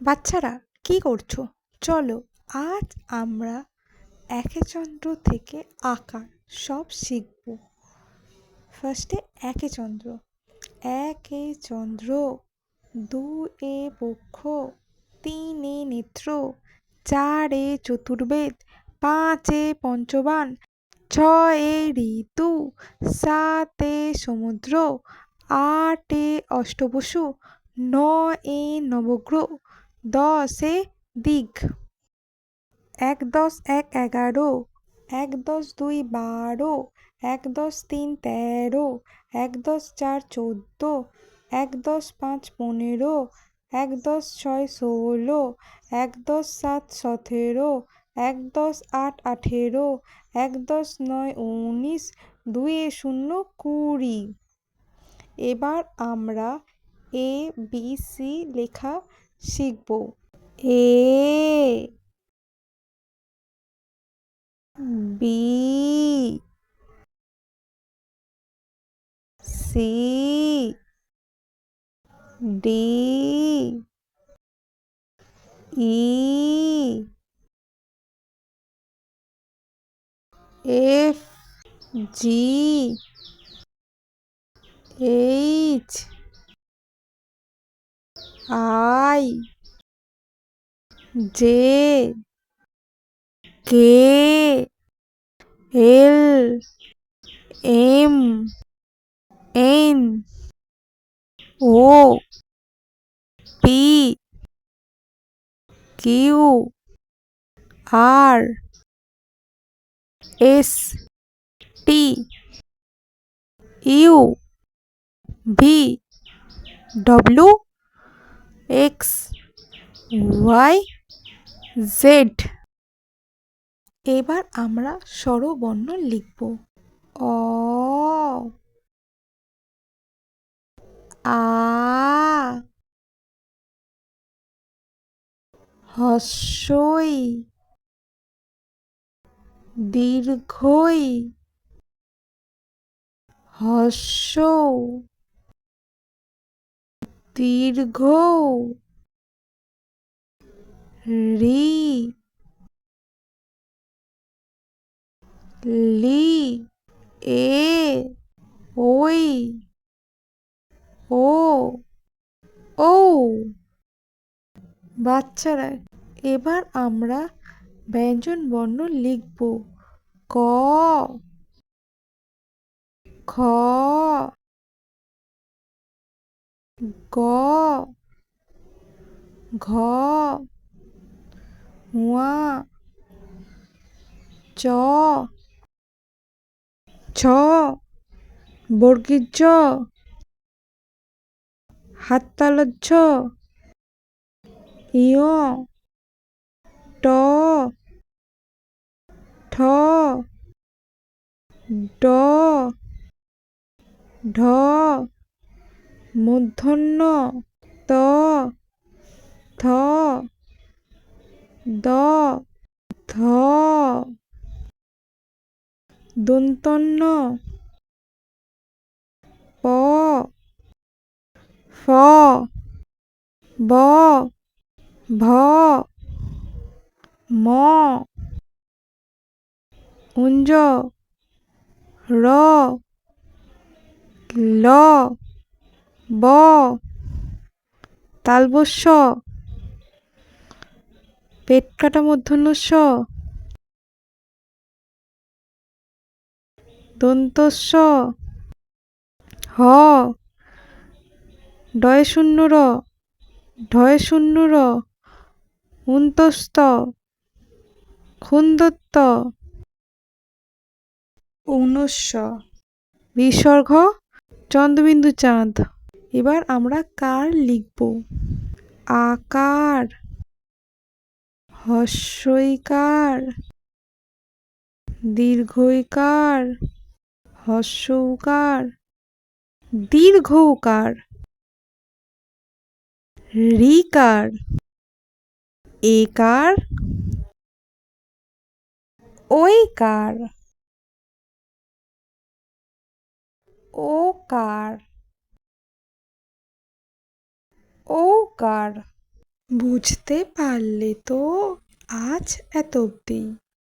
বাচ্চারা কি করছো? চলো আজ আমরা একে চন্দ্র থেকে আকার সব শিখব। ফার্স্টে একে চন্দ্র। একে চন্দ্র, দুয়ে পক্ষ, তিনে নেত্র, চারে চতুর্বেদ, পাঁচে পঞ্চবান, ছয়ে ঋতু, সাতে সমুদ্র, আটে অষ্টবসু, নয়ে নবগ্রহ, দশে দিক। ১+১ ১১, ১+২ ১২, ১+৩ ১৩, ১+৪ ১৪, ১+৫ ১৫, ১+৬ ১৬, ১+৭ ১৭, ১+৮ ১৮, ১+৯ ১৯, ২-০ ২০। এবার আমরা এ বি সি লেখা শিখব। A B C D E F G H I J K L M N O P Q R S T U V W X Y Z. এবার আমরা স্বরবর্ণ লিখব। অ আ হস্যই দীর্ঘই হস্য দীর্ঘ রি লি এ ওই ও ও। বাচ্চারা এবার আমরা ব্যঞ্জন বর্ণ লিখব। ক খ গ ঘ ঙ চ ছ বর্গীয় জ হাততালুর ঝ ইয় ট ঠ ড ঢ মূর্ধন্য ত থ দ ধ দন্তন্য প ফ ব ভ ম উঞ্জ র ল ব তালবস্য পেট কাটা মূর্ধন্য ষ দন্তস্ব হ ডয় শূন্য র ঢয় শূন্য র উন্তস্ত খুন্দত্ত ঊনস্ব বিসর্গ চন্দ্রবিন্দু চাঁদ। এবার আমরা কার লিখব। আকার হস্যইকার দীর্ঘইকার হস্যৌকার দীর্ঘৌকার ঋকার একার ঐকার ওকার ঔকার বুঝতে পারলে তো আজ এত অবধি।